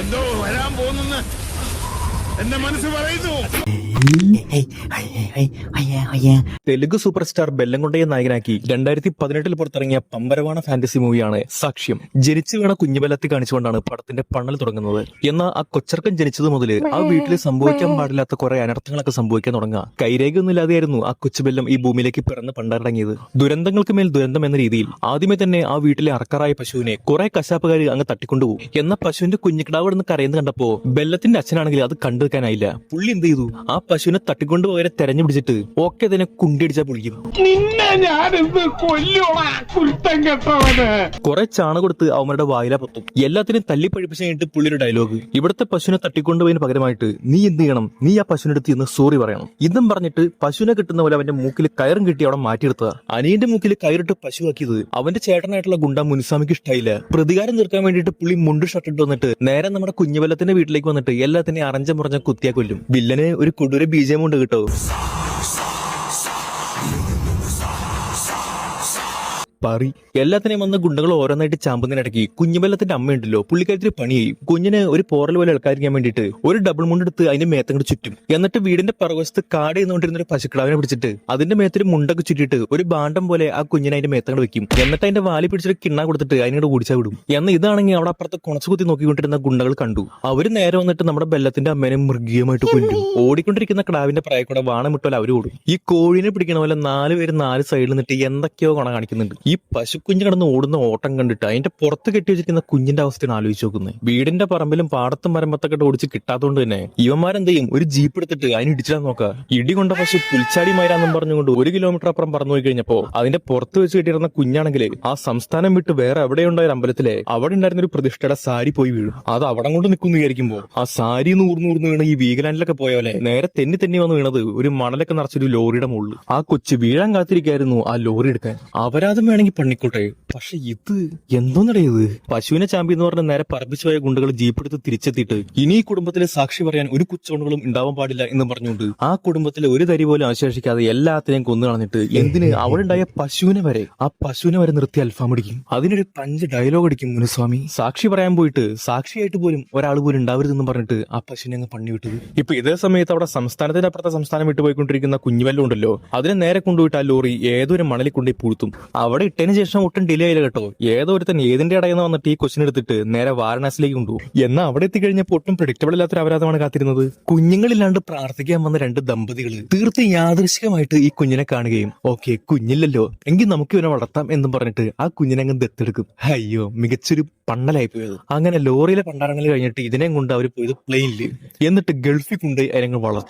എന്തോ വരാൻ പോകുന്നെന്ന് എന്റെ മനസ്സ് പറയുന്നു. തെലുഗു സൂപ്പർ സ്റ്റാർ ബെല്ലംകൊണ്ടയെ നായകനാക്കി 2018 പുറത്തിറങ്ങിയ പമ്പരവാണ ഫാന്റസി മൂവിയാണ് സാക്ഷ്യം. ജനിച്ചു വീണ കുഞ്ഞുബെല്ലത്തെ കാണിച്ചുകൊണ്ടാണ് പടത്തിന്റെ പണ്ണൽ തുടങ്ങുന്നത്. എന്നാൽ ആ കൊച്ചർക്കൻ ജനിച്ചത് മുതൽ ആ വീട്ടിൽ സംഭവിക്കാൻ പാടില്ലാത്ത കുറെ അനർത്ഥങ്ങളൊക്കെ സംഭവിക്കാൻ തുടങ്ങുക. കൈരേഖയൊന്നുമില്ലാതെയായിരുന്നു ആ കൊച്ചുബെല്ലം ഈ ഭൂമിയിലേക്ക് പിറന്ന് പണ്ടടങ്ങിയത്. ദുരന്തങ്ങൾക്ക് മേൽ ദുരന്തം എന്ന രീതിയിൽ ആദ്യമേ തന്നെ ആ വീട്ടിലെ അറക്കറായ പശുവിനെ കുറെ കശാപ്പുകാർ അങ്ങ് തട്ടിക്കൊണ്ടുപോകും. എന്നാൽ പശുവിന്റെ കുഞ്ഞിക്കിടാവ് നിന്ന് കരയുന്ന കണ്ടപ്പോ ബെല്ലത്തിന്റെ അച്ഛനാണെങ്കിൽ അത് കണ്ടുവെക്കാനായില്ല. പുള്ളി എന്ത് ചെയ്തു, ആ പശുവിനെ തട്ടിക്കൊണ്ടുപോയവരെ തെരഞ്ഞു പിടിച്ചിട്ട് ഓക്കെ തന്നെ കുണ്ടിയടിച്ചാ പൊളിക്കും. കുറെ ചാണ കൊടുത്ത് അവന്മാരുടെ വായില പൊത്തും. എല്ലാത്തിനും തല്ലി പഴിപ്പിച്ച് കഴിഞ്ഞിട്ട് പുള്ളിയുടെ ഡയലോഗ്, ഇവിടുത്തെ പശുവിനെ തട്ടിക്കൊണ്ടുപോയതിന് പകരമായിട്ട് നീ എന്ത് ചെയ്യണം, നീ ആ പശുവിന്റെ അടുത്ത് ഇന്ന് സോറി പറയണം. ഇതും പറഞ്ഞിട്ട് പശുവിനെ കിട്ടുന്ന പോലെ അവന്റെ മൂക്കിൽ കയറും കിട്ടി അവിടെ മാറ്റിയെടുത്തതാ. അനിയന്റെ മൂക്കിൽ കയറിട്ട് പശുവാക്കിയത് അവന്റെ ചേട്ടനായിട്ടുള്ള ഗുണ്ട മുനുസ്വാമിക്ക് ഇഷ്ടമായില്ല. പ്രതികാരം തീർക്കാൻ വേണ്ടിയിട്ട് പുള്ളി മുണ്ട് ഷർട്ടിട്ട് വന്നിട്ട് നേരെ നമ്മുടെ കുഞ്ഞുബെല്ലത്തിന്റെ വീട്ടിലേക്ക് വന്നിട്ട് എല്ലാത്തിനെയും അറഞ്ച മുറഞ്ഞ കുത്തിയാ കൊല്ലും. വില്ലന് ഒരു കൊടൂര ബീജമുണ്ട് കേട്ടോ. പറി എല്ലാത്തിനെയും വന്ന ഗുണ്ടകൾ ഓരോന്നായിട്ട് ചാമ്പുന്നതിനിടയ്ക്ക് കുഞ്ഞുബെല്ലത്തിന്റെ അമ്മയുണ്ടല്ലോ, പുള്ളിക്കാരത്തിന് പണിയായി. കുഞ്ഞിന് ഒരു പോറൽ പോലെ ഇളക്കാതിരിക്കാൻ വേണ്ടിയിട്ട് ഒരു ഡബിൾ മുണ്ടെടുത്ത് അതിന്റെ മേത്തങ്ങോട്ട് ചുറ്റും. എന്നിട്ട് വീടിന്റെ പുറകുവശത്ത് കാട് ചെയ്യുന്നോണ്ടിരുന്ന ഒരു പശുക്കിടാവിനെ പിടിച്ചിട്ട് അതിന്റെ മേത്തൊരു മുണ്ടൊക്കെ ചുറ്റിട്ട് ഒരു ബാണ്ടം പോലെ ആ കുഞ്ഞിനെ അതിന്റെ മേത്തങ്ങോട്ട് വെക്കും. എന്നിട്ട് അതിന്റെ വാലി പിടിച്ചിട്ട് കിണ്ണ കൊടുത്തിട്ട് അതിനോട് ഓടിച്ചാ വിടും. എന്നാൽ ഇതാണെങ്കിൽ അവിടെ അപ്പുറത്ത് കുണച്ചു കുത്തി നോക്കിക്കൊണ്ടിരുന്ന ഗുണ്ടകൾ കണ്ടു. അവര് നേരെ വന്നിട്ട് നമ്മുടെ ബെല്ലത്തിന്റെ അമ്മേനെ മൃഗീയമായിട്ട് കൊല്ലും. ഓടിക്കൊണ്ടിരിക്കുന്ന കിടാവിന്റെ പ്രായക്കൂടെ വാണമിട്ടോലെ അവര് ഓടും. ഈ കോഴിനെ പിടിക്കണ പോലെ 4 പേര് 4 സൈഡിൽ നിന്നിട്ട് എന്തൊക്കെയോ കൊണ കാണിക്കുന്നുണ്ട്. ഈ പശുക്കുഞ്ഞ് കിടന്ന് ഓടുന്ന ഓട്ടം കണ്ടിട്ട് അതിന്റെ പുറത്ത് കെട്ടി വെച്ചിരിക്കുന്ന കുഞ്ഞിന്റെ അവസ്ഥയാണ് ആലോചിച്ച് നോക്കുന്നത്. വീടിന്റെ പറമ്പിലും പാടത്തും മരമ്പത്തൊക്കെ ഓടിച്ച് കിട്ടാത്തതുകൊണ്ട് തന്നെ ഇവന്മാരെന്ത് ചെയ്യും, ഒരു ജീപ്പ് എടുത്തിട്ട് അതിന് ഇടിച്ചിടാൻ നോക്കുക. ഇടി കൊണ്ട പശു പുൽച്ചാടി മൈരാന്നും പറഞ്ഞുകൊണ്ട് 1 കിലോമീറ്റർ അപ്പുറം പറന്നു പോയി കഴിഞ്ഞപ്പോ അതിന്റെ പുറത്ത് വെച്ച് കെട്ടിയിരുന്ന കുഞ്ഞാണെങ്കിൽ ആ സംസ്ഥാനം വിട്ട് വേറെ എവിടെയുണ്ടായ ഒരു അമ്പലത്തിലെ അവിടെ ഉണ്ടായിരുന്ന ഒരു പ്രതിഷ്ഠയുടെ സാരി പോയി വീഴും. അത് അവിടെ കൊണ്ട് നിൽക്കുന്നു വിചാരിക്കുമ്പോ ആ സാരി നൂർന്നൂർന്ന് വീണ് ഈ വീഗലാൻഡിലൊക്കെ പോയപോലെ നേരെ തെന്നി വന്ന് വീണത് ഒരു മണലൊക്കെ നിറച്ചൊരു ലോറിയുടെ മുകളിൽ. ആ കൊച്ചു വീഴാൻ കാത്തിരിക്കായിരുന്നു ആ ലോറി എടുക്കാൻ. അപരാധം വേണമെങ്കിൽ പണിക്കോട്ടെ, പക്ഷെ ഇത് എന്തോന്നടയത്. പശുവിനെ ചാമ്പി എന്ന് പറഞ്ഞ നേരെ പറപ്പിച്ചു പോയ ഗുണ്ടകൾ ജീപ്പെടുത്ത് തിരിച്ചെത്തിയിട്ട് ഇനി ഈ കുടുംബത്തിലെ സാക്ഷി പറയാൻ ഒരു കുച്ചോണുകളും ഉണ്ടാവാൻ പാടില്ല എന്ന് പറഞ്ഞുകൊണ്ട് ആ കുടുംബത്തിലെ ഒരു തരി പോലും അവശേഷിക്കാതെ എല്ലാത്തിനെയും കൊന്നു കളഞ്ഞിട്ട് എന്തിന് അവിടെ ഉണ്ടായ പശുവിനെ വരെ നിർത്തി അൽഫാം അടിക്കും. അതിനൊരു 5 ഡയലോഗ് അടിക്കും മുനുസ്വാമി. സാക്ഷി പറയാൻ പോയിട്ട് സാക്ഷിയായിട്ട് പോലും ഒരാൾ പോലും ഉണ്ടാവരുതെന്ന് പറഞ്ഞിട്ട് ആ പശുവിനെ അങ്ങ് പണി വിട്ടത്. ഇപ്പൊ ഇതേ സമയത്ത് അവിടെ സംസ്ഥാനത്തിന്റെ അപ്പുറത്തെ സംസ്ഥാനം വിട്ടുപോയിക്കൊണ്ടിരിക്കുന്ന കുഞ്ഞുവെല്ലം ഉണ്ടല്ലോ, അതിനെ നേരെ കൊണ്ടുപോയിട്ട് ആ ലോറി ഏതൊരു മണലിൽ കൊണ്ടുപോയി പൂഴ്ത്തും. അവിടെ ഇട്ടതിന് ശേഷം ഒട്ടും ഡിലേ ആയില്ല കേട്ടോ. ഏതോ ഒരുത്തൻ ഏതിന്റെ ഇടയെന്ന് വന്നിട്ട് ഈ ക്വസ്റ്റ്യൻ എടുത്തിട്ട് നേരെ വാരണാസിലേക്ക് കൊണ്ടുപോകും. എന്നാൽ അവിടെ എത്തിക്കഴിഞ്ഞപ്പോൾ ഒട്ടും പ്രെഡിക്റ്റബിൾ അല്ലാത്തൊരു അപരാധമാണ് കാത്തിരുന്നത്. കുഞ്ഞുങ്ങളില്ലാണ്ട് പ്രാർത്ഥിക്കാൻ വന്ന 2 ദമ്പതികൾ തീർത്തും യാദൃശികമായിട്ട് ഈ കുഞ്ഞിനെ കാണുകയും ഓക്കെ കുഞ്ഞില്ലല്ലോ എങ്കിൽ നമുക്ക് ഇവനെ വളർത്താം എന്നും പറഞ്ഞിട്ട് ആ കുഞ്ഞിനെ അങ്ങ് ദത്തെടുക്കും. അയ്യോ, മികച്ചൊരു പണ്ണലായി പോയത്. അങ്ങനെ ലോറിയിലെ പണ്ടാരങ്ങൾ കഴിഞ്ഞിട്ട് ഇതിനെയും കൊണ്ട് അവർ പോയത് പ്ലെയിനിൽ, എന്നിട്ട് ഗൾഫിൽ കൊണ്ട് അതിനെ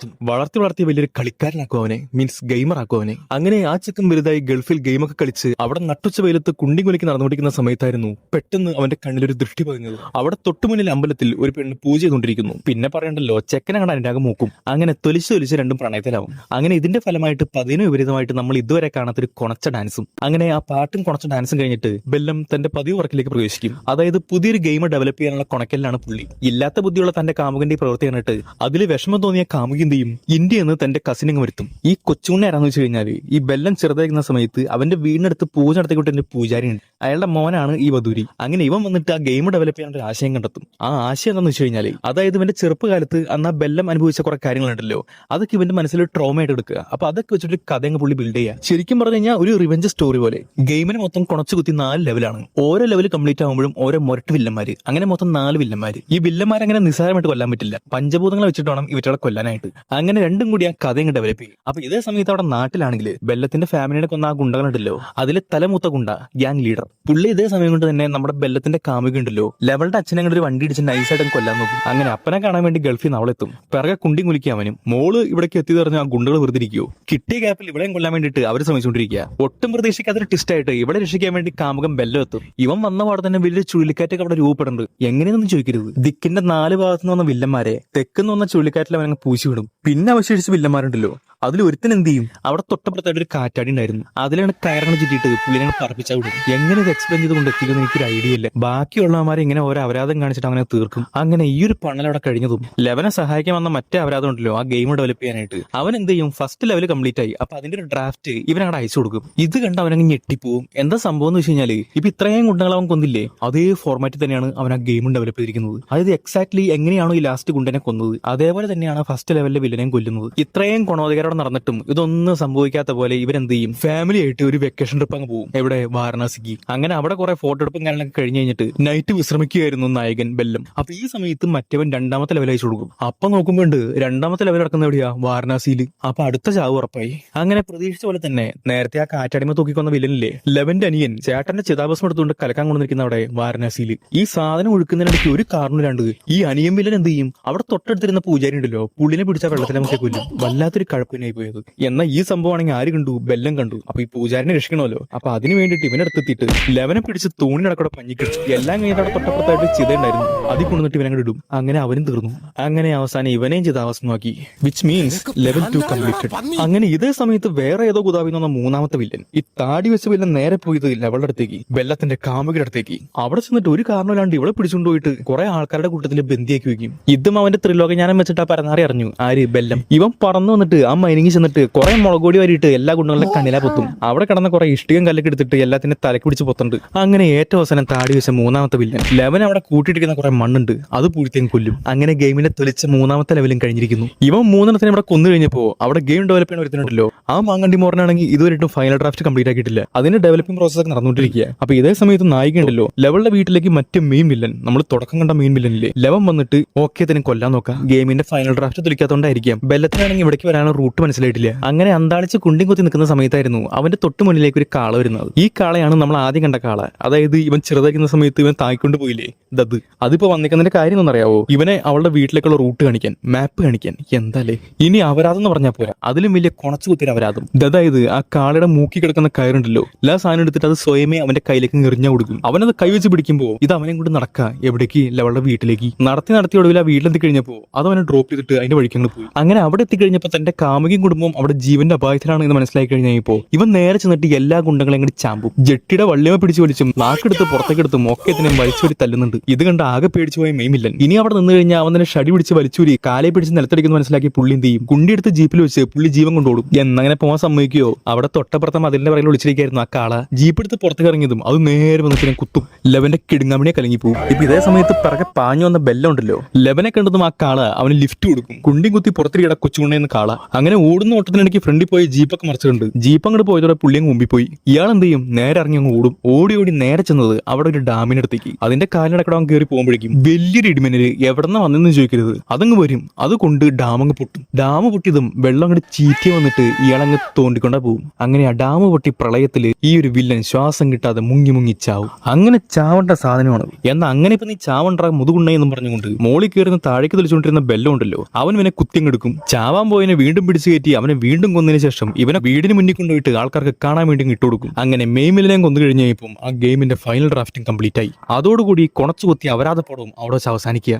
വളർത്തി വലിയൊരു കളിക്കാരനാക്കും അവനെ, മീൻസ് ഗെയിമർ ആക്കും അവനെ. അങ്ങനെ ആ ചെക്കൻ വലുതായി ഗൾഫിൽ ഗെയിമൊക്കെ കളിച്ച് അവിടെ നട്ടുച്ച വെയിലത്ത് കുണ്ടിക്കുലിക്ക് നടന്നുകൊണ്ടിരിക്കുന്ന സമയത്തായിരുന്നു പെട്ടെന്ന് അവന്റെ കണ്ണിലൊരു ദൃഷ്ടി പതിഞ്ഞത്. അവിടെ തൊട്ടുമുന്നിൽ അമ്പലത്തിൽ ഒരു പെണ്ണ് പൂജ ചെയ്തുകൊണ്ടിരിക്കുന്നു. പിന്നെ പറയണ്ടല്ലോ, ചെക്കനെ കണ്ട അതിന്റെ അകം മൂക്കും. അങ്ങനെ തൊലിച്ച് രണ്ടും പ്രണയത്തിലാവും. അങ്ങനെ ഇതിന്റെ ഫലമായിട്ട് 10 വിപരീതമായിട്ട് നമ്മൾ ഇതുവരെ കാണാത്തൊരു കൊണച്ച ഡാൻസും. അങ്ങനെ ആ പാട്ടും കൊണച്ച ഡാൻസും കഴിഞ്ഞിട്ട് ബെല്ലം തന്റെ പതിവ് വർക്കിലേക്ക് പ്രവേശിക്കും. അതായത് പുതിയൊരു ഗെയിം ഡെവലപ്പ് ചെയ്യാനുള്ള കൊണക്കലിലാണ് പുള്ളി. ഇല്ലാത്ത ബുദ്ധിയുള്ള തന്റെ കാമുകന്റെ പ്രവൃത്തി കണ്ടിട്ട് അതിൽ വിഷമം തോന്നിയ കാമുകി എന്ത് ചെയ്യും, ഇന്ത്യ എന്ന് തന്റെ കസിനിങ് വരുത്തും. ഈ കൊച്ചുണ്ണി ആരാന്ന് വെച്ച് കഴിഞ്ഞാൽ ഈ ബെല്ലം ചെറുതായിരിക്കുന്ന സമയത്ത് അവന്റെ വീടിനടുത്ത് പൂജ നടത്തിക്കൊണ്ടിരുന്ന പൂജാരി ഉണ്ട്. അയാളുടെ മോനാണ് ഈ വധൂരി. അങ്ങനെ ഇവൻ വന്നിട്ട് ആ ഗെയിം ഡെവലപ്പ് ചെയ്യാൻ ഒരു ആശയം കണ്ടെത്തും. ആ ആശയം എന്താണെന്ന് വെച്ച് കഴിഞ്ഞാൽ അതായത് ഇവന്റെ ചെറുപ്പകാലത്ത് അന്ന് ആ ബെല്ലം അനുഭവിച്ച കുറെ കാര്യങ്ങളുണ്ടല്ലോ, അതൊക്കെ ഇവന്റെ മനസ്സിൽ ട്രോമയായിട്ട് എടുക്കുക. അപ്പൊ അതൊക്കെ വെച്ചിട്ട് കഥ അങ്ങ് പുള്ളി ബിൽഡ് ചെയ്യുക. ശരിക്കും പറഞ്ഞു കഴിഞ്ഞാൽ ഒരു റിവെഞ്ച് സ്റ്റോറി പോലെ. ഗെയിമിന് മൊത്തം കുണച്ചു കുത്തി 4 ലെവലാണ്. ഓരോ ലെവൽ കംപ്ലീറ്റ് ആകുമ്പോഴും ഓരോ മൊരട്ട് വില്ലന്മാര്, അങ്ങനെ മൊത്തം 4 വില്ലന്മാര്. ഈ വില്ലന്മാരെ അങ്ങനെ നിസ്സാരമായിട്ട് കൊല്ലാൻ പറ്റില്ല, പഞ്ചഭൂതങ്ങളെ വെച്ചിട്ട് വേണം ഇവറ്റകളെ കൊല്ലാനായിട്ട്. അങ്ങനെ രണ്ടും കൂടി ആ കഥ അങ്ങ് ഡെവലപ്പ് ചെയ്യും. അപ്പൊ ഇതേ സമയത്ത് അവിടെ നാട്ടിലാണെങ്കിൽ ബെല്ലത്തിന്റെ ഫാമിലിനെ കൊന്ന ആ ഗുണ്ടകളുണ്ടല്ലോ, അതിലെ തലമൂത്ത ഗുണ്ട ഗ്യാങ് ലീഡർ പുള്ളി ഇതേ സമയം കൊണ്ട് തന്നെ നമ്മുടെ ബെല്ലത്തിന്റെ കാമുക ഉണ്ടല്ലോ ലെവളുടെ അച്ഛനെ അങ്ങോട്ട് ഒരു വണ്ടി ഇടിച്ച് നൈസായിട്ട് കൊല്ലാൻ നോക്കും. അങ്ങനെ അപ്പനെ കാണാൻ വേണ്ടി ഗൾഫിൽ നിന്ന് അവളെത്തും. പിറകെ കുണ്ടി കുലിക്കാൻ അവനും. മോള് ഇവിടേക്ക് എത്തി പറഞ്ഞ ആ ഗുണ്ടകൾ വെറുതെ ഇരിക്കുവോ. കിട്ടിയ ഗ്യാപ്പിൽ ഇവിടെയും കൊല്ലാൻ വേണ്ടിയിട്ട് അവർ ശ്രമിച്ചുകൊണ്ടിരിക്കുക. ഒട്ടും പ്രതീക്ഷിക്കാത്തൊരു ട്വിസ്റ്റ് ആയിട്ട് ഇവിടെ രക്ഷിക്കാൻ വേണ്ടി കാമുകം ബെല്ലം എത്തും. ഇവൻ വന്ന പാടെ തന്നെ വലിയ ചുഴലിക്കാറ്റൊക്കെ അവിടെ രൂപപ്പെടുന്നുണ്ട്. എങ്ങനെയൊന്നും ചോദിക്കരുത്. ദിക്കിന്റെ 4 ഭാഗത്തുനിന്ന് വന്ന വില്ലന്മാരെ തെക്കുന്ന് വന്ന ചുഴലിക്കാറ്റിൽ അവനങ്ങ് പൂശി വിടും. പിന്നെ അവശേഷിച്ച് വില്ലന്മാരുണ്ടല്ലോ, അതിൽ ഒരുത്തൻ എന്ത് ചെയ്യും, അവിടെ തൊട്ടപ്പുറത്തായിട്ട് ഒരു കാറ്റാടി ഉണ്ടായിരുന്നു, അതിലാണ് കയറങ്ങൾ ചുറ്റിയിട്ട് പുള്ളിനെ പറപ്പിച്ചാൽ വിടും. എങ്ങനെ ഇത് എക്സ്പ്ലെയിൻ ചെയ്തുകൊണ്ട് എത്തിക്കുമെന്ന് എനിക്കൊരു ഐഡിയ ഇല്ല. ബാക്കിയുള്ളവന്മാരെ ഇങ്ങനെ ഓരോ അപരാധം കാണിച്ചിട്ട് അങ്ങനെ തീർക്കും. അങ്ങനെ ഈ ഒരു പണൽ അവിടെ കഴിഞ്ഞതും ലെവനെ സഹായിക്കാൻ വന്ന മറ്റേ അപരാധം ഉണ്ടല്ലോ, ആ ഗെയിം ഡെവലപ്പ് ചെയ്യാനായിട്ട്, അവൻ എന്ത് ചെയ്യും, ഫസ്റ്റ് ലെവൽ കംപ്ലീറ്റ് ആയി. അപ്പൊ അതിന്റെ ഒരു ഡ്രാഫ്റ്റ് ഇവനവിടെ അയച്ചു കൊടുക്കും. ഇത് കണ്ട് അവനങ്ങ് ഞെട്ടിപ്പോവും. എന്താ സംഭവം എന്ന് വെച്ച് കഴിഞ്ഞാൽ, ഇപ്പൊ ഇത്രയും ഗുണ്ടകൾ അവൻ കൊന്നില്ലേ, അതേ ഫോർമാറ്റിൽ തന്നെയാണ് അവൻ ആ ഗെയിം ഡെവലപ്പ് ചെയ്തിരിക്കുന്നത്. അതായത് എക്സാക്ട്ലി എങ്ങനെയാണോ ഈ ലാസ്റ്റ് ഗുണ്ടനെ കൊന്നത്, അതേപോലെ തന്നെയാണ് ഫസ്റ്റ് ലെവലിലെ വില്ലനെയും കൊല്ലുന്നത്. ഇത്രയും ഗുണോദകരോടെ നടന്നിട്ടും ഇതൊന്നും സംഭവിക്കാത്ത പോലെ ഇവരെന്ത് ചെയ്യും, ഫാമിലി ആയിട്ട് ഒരു വെക്കേഷൻ ട്രിപ്പ് അങ്ങ് പോകും. എവിടെ, വാരണാസിക്ക്. അങ്ങനെ അവിടെ കുറെ ഫോട്ടോ എടുപ്പും കാര്യങ്ങളൊക്കെ കഴിഞ്ഞ് കഴിഞ്ഞിട്ട് നൈറ്റ് വിശ്രമിക്കുകയായിരുന്നു നായകൻ ബെല്ലം. അപ്പൊ ഈ സമയത്ത് മറ്റവൻ രണ്ടാമത്തെ ലെവൽ അയച്ചു കൊടുക്കും. അപ്പൊ നോക്കുമ്പോണ്ട് രണ്ടാമത്തെ ലെവൽ നടക്കുന്ന എവിടെയാ, വാരണാസിയിൽ. അപ്പൊ അടുത്ത ചാവ് ഉറപ്പായി. അങ്ങനെ പ്രതീക്ഷിച്ച പോലെ തന്നെ നേരത്തെ ആ കാറ്റടിമ തൂക്കിക്കൊന്ന വില്ലനില്ലേ, ലെവന്റെ അനിയൻ ചേട്ടന്റെ ചിതാഭസ്മം എടുത്തുകൊണ്ട് കലക്കാൻ കൊണ്ടിരിക്കുന്ന അവിടെ വാരണാസിയിൽ. ഈ സാധനം ഒഴുക്കുന്നതിനിടയ്ക്ക് ഒരു കാരണമില്ലാണ്ട് ഈ അനിയൻ വില്ലൻ എന്ത് ചെയ്യും, അവിടെ തൊട്ടടുത്തിരുന്ന പൂജാരി ഉണ്ടല്ലോ, പുള്ളിനെ പിടിച്ച വെള്ളത്തിലെ നമുക്ക് കൊല്ലും. വല്ലാത്തൊരു കഴപ്പിനായി പോയത്. എന്നാൽ ഈ സംഭവമാണെങ്കിൽ ആര് കണ്ടു, ബെല്ലം കണ്ടു. അപ്പൊ ഈ പൂജാരിനെ രക്ഷിക്കണമല്ലോ. അപ്പൊ അതിന് വേണ്ടിയിട്ട് ഇവനെടുത്തെത്തിയിട്ട് ലെവനെ പിടിച്ച് തൂണിനടക്കൂടെ പഞ്ഞിക്കിടിച്ചു. എല്ലാം കഴിഞ്ഞിട്ട് അവിടെ തൊട്ടപ്പുറത്തായിട്ട് ചിതയുണ്ടായിരുന്നു, അതിൽ കൊണ്ടുവന്നിട്ട് ഇവനങ്ങോട്ട് ഇടും. അങ്ങനെ അവനും തീർന്നു. അങ്ങനെ അവസാനം ഇവനെയും ചിതാഭസ്മമാക്കി. Which means level 2 completed. അങ്ങനെ ഇതേ സമയത്ത് വേറെ ഏതോ ഗുദാവിന്ന് വന്ന മൂന്നാമത്തെ വില്ലൻ, ഈ താടി വെച്ച വില്ലൻ നേരെ പോയത് ലെവളുടെ അടുത്തേക്ക്, ബെല്ലത്തിന്റെ കാമുകിയുടെ അടുത്തേക്ക്. അവിടെ ചെന്നിട്ട് ഒരു കാരണമില്ലാണ്ട് ഇവളെ പിടിച്ചുകൊണ്ടുപോയിട്ട് കുറെ ആൾക്കാരുടെ കൂട്ടത്തിൽ ബന്ധിയാക്കി വെക്കും. ഇതും അവന്റെ ത്രിലോകജ്ഞാനം വെച്ചിട്ട് ആ പരനാറി അറിഞ്ഞു, ആര്, ബെല്ലം. ഇവൻ പറന്നു വന്നിട്ട് ആ മൈനിങ് ചെന്നിട്ട് കുറെ മുളകൊടി വരിയിട്ട് എല്ലാ ഗുണ്ടകളുടെ കണ്ണിലാ പൊത്തും. അവിടെ കിടന്ന കുറെ ഇഷ്ടികം കല്ലൊക്കെ എടുത്തിട്ട് എല്ലാത്തിന്റെ തലക്ക് പിടിച്ച് പൊത്തുണ്ട്. അങ്ങനെ ഏറ്റവും അവസാനം താടി വെച്ച മൂന്നാമത്തെ വില്ലൻ ലെവൻ അവിടെ കൂട്ടിയിട്ടിരിക്കുന്ന കുറെ മണ്ണുണ്ട്, അത് പൂഴ്ത്തേം കൊല്ലും. അങ്ങനെ ഗെയിമിനെ തെളിച്ച മൂന്നാമത്തെ ലെവലും കഴിഞ്ഞിരിക്കുന്നു. ഇവൻ മൂന്നെണ്ണത്തിന് ഇവിടെ കൊന്നു കഴിഞ്ഞപ്പോ അവിടെ ഗെയിം ഡെവലപ്പ് ചെയ്യാൻ വരുന്നുണ്ടല്ലോ, ആ മാങ്കണ്ടി മോറിനാണെങ്കിൽ ഇതുവരെയായിട്ടും ഫൈനൽ ഡ്രാഫ്റ്റ് കംപ്ലീറ്റ് ആക്കിയിട്ടില്ല. അതിന്റെ ഡെവലപ്പിംഗ് പ്രോസസ് ഒക്കെ നടന്നുകൊണ്ടിരിക്കുക. അപ്പൊ ഇതേ സമയത്ത് നായിക ഉണ്ടല്ലോ, ലെവലിന്റെ വീട്ടിലേക്ക് മറ്റേ മെയിൻ വില്ലൻ, നമ്മൾ തുടക്കം കണ്ട മെയിൻ വില്ലനില്ലേ, ലെവൻ വന്നിട്ട് ഓക്കെ തന്നെ കൊല്ലാൻ നോക്കാം. ഗെയിമിന്റെ ഫൈനൽ ഡ്രാഫ്റ്റ് തെളിക്കാത്തോണ്ടായിരിക്കാം ബെല്ലത്തിനാണെങ്കിൽ ഇവിടേക്ക് വരാനുള്ള റൂട്ട് മനസ്സിലായിട്ടില്ല. അങ്ങനെ അന്താളിച്ച് കുണ്ടിയും കുത്തി നിൽക്കുന്ന സമയത്തായിരുന്നു അവന്റെ തൊട്ട് മുന്നിലേക്ക് ഒരു കാള വരുന്നത്. ഈ കാളയാണ് നമ്മൾ ആദ്യം കണ്ട കാള. അതായത് ഇവൻ ചെറുതാക്കുന്ന സമയത്ത് ഇവൻ തായ്ക്കൊണ്ട് പോയില്ലേ, ദത്. അതിപ്പോ വന്നിക്കുന്നതിന്റെ കാര്യം ഒന്നറിയാവോ, ഇവനെ അവളുടെ വീട്ടിലേക്കുള്ള റൂട്ട് കാണിക്കാൻ, മാപ്പ് കാണിക്കാൻ. എന്താലേ, ഇനി അപരാധം എന്ന് പറഞ്ഞാൽ പോരാ, അതിലും വലിയ കൊണച്ചു കുത്തിയ അപരാധം. അതായത് ആ കാളയുടെ മൂക്കി കിടക്കുന്ന കയറുണ്ടല്ലോ, എല്ലാ സാധനം എടുത്തിട്ട് അത് സ്വയമേ അവന്റെ കയ്യിലേക്ക് എറിഞ്ഞാ കൊടുക്കും. അവനത് കൈവച്ച് പിടിക്കുമ്പോ ഇത് അവനെ കൊണ്ട് നടക്കുക എവിടേക്ക്, അവളുടെ വീട്ടിലേക്ക്. നടത്തി ഒടുവിൽ ആ വീട്ടിലെത്തി കഴിഞ്ഞപ്പോ അത് അവനെ ഡ്രോപ്പ് ചെയ്തിട്ട് അതിന്റെ വഴിക്കങ്ങ് പോയി. അങ്ങനെ അവിടെ എത്തിക്കഴിഞ്ഞപ്പോ തന്റെ കാമുകിയും കുടുംബവും അവിടെ ജീവന്റെ അപായത്തിലാണ് എന്ന് മനസ്സിലാക്കി കഴിഞ്ഞപ്പോ ഇവൻ നേരെ ചെന്നിട്ട് എല്ലാ ഗുണ്ടകളെ അങ്ങോട്ട് ചാമ്പും. ജെട്ടിയുടെ വള്ളിയമ പിടിച്ചു വലിച്ചും നാക്കെടുത്ത് പുറത്തേക്കെടുത്തും ഒക്കെ തന്നെ വലിച്ചൂരി തല്ലുന്നുണ്ട്. ഇത് കണ്ട് ആകെ പേടിച്ചു പോയ മെയിമില്ലൻ ഇനി അവിടെ നിന്ന് കഴിഞ്ഞാൽ അവൻ തന്നെ ഷടി പിടിച്ച് വലിച്ചൂരി കാലെ പിടിച്ച് നിലത്തടിക്കുന്നു മനസ്സിലാക്കി പുള്ളി എന്ത് ചെയ്യും, കുണ്ടിയെടുത്ത് ജീപ്പിൽ വെച്ച് പുള്ളി ജീവൻ കൊണ്ടുപോകും. എന്നങ്ങനെ പോകാൻ സമ്മതിക്കുകയോ, അവിടെ തൊട്ടപ്പുറത്തെ മതിലിന്റെ പറയിൽ ഒളിച്ചിരിക്കായിരുന്നു ആ കാള. ജീപ്പ് എടുത്ത് പുറത്തേക്ക് ഇറങ്ങിയതും അത് നേരെ വന്നിട്ട് കുത്തും. ലെവന്റെ കിടുങ്ങാമണിയെ കലങ്ങി പോകും. ഇപ്പൊ ഇതേ സമയത്ത് പിറകെ പാഞ്ഞു വന്ന ബെല്ലം ഉണ്ടല്ലോ, ലെവനെ കണ്ടതും ആ കാള അവന് ലിഫ്റ്റ് കൊടുക്കും. കുണ്ടി കുത്തി പുറത്തിരിക്കട കൊച്ചുകുണ്ടെന്ന് കാള. അങ്ങനെ ഓടുന്ന ഓട്ടത്തിനിടയ്ക്ക് ഫ്രണ്ടിൽ പോയി ജീപ്പൊക്കെ മറിച്ചിട്ടുണ്ട്. ജീപ്പ് അങ്ങോട്ട് പോയതോടെ പുള്ളി അങ്ങ് മുമ്പിൽ പോയി. ഇയാൾ എന്ത് ചെയ്യും, നേരെ ഇറങ്ങി അങ്ങ് ഓടും. ഓടി നേരെ ചെന്നത് അവിടെ ഒരു ഡാമിനടുത്തേക്ക്. അതിന്റെ കാലിനടക്കട അവൻ കയറി പോകുമ്പോഴേക്കും വലിയൊരു ഇടിമിന്നല് എവിടെന്ന് വന്നെന്ന് ചോദിക്കരുത്, അതങ്ങ് വരും. അതുകൊണ്ട് ഡാം അങ്ങ് പൊട്ടും. ഡാം പൊട്ടിയതും വെള്ളം അങ്ങോട്ട് ചീറ്റി വന്നിട്ട് ഇയാളങ്ങ് തോണ്ടിക്കൊണ്ടാ പോകും. അങ്ങനെ ആ ഡാം പൊട്ടി പ്രളയത്തില് ഈ ഒരു വില്ലൻ ശ്വാസം കിട്ടാതെ മുങ്ങി ചാവും. അങ്ങനെ ചാവേണ്ട സാധനമാണ്. എന്നാൽ അങ്ങനെ ഇപ്പൊ നീ ചാവണ്ട മുതുകുണ്ടെന്നും പറഞ്ഞുകൊണ്ട് മോളിൽ കയറുന്ന താഴേക്ക് തെളിച്ചുകൊണ്ടിരുന്ന ബെല്ലം ഉണ്ടല്ലോ, അവൻ ഇവനെ കുത്തിങ്ങെടുക്കും. ചാവാൻ പോയതിനെ വീണ്ടും പിടിച്ചു കയറ്റി അവനെ വീണ്ടും കൊന്നതിന് ശേഷം ഇവനെ വീടിന് മുന്നിൽ കൊണ്ടുപോയിട്ട് ആൾക്കാർക്ക് കാണാൻ വേണ്ടി ഇട്ടുകൊടുക്കും. അങ്ങനെ മെയിമിലിനെയും കൊന്നു കഴിഞ്ഞപ്പം ആ ഗെയിമിന്റെ ഫൈനൽ ഡ്രാഫ്റ്റിംഗ് കംപ്ലീറ്റ് ആയി. അതോടുകൂടി കൊണച്ചു കുത്തി അപരാധപ്പടവും അവിടെ വെച്ച് അവസാനിക്കുക.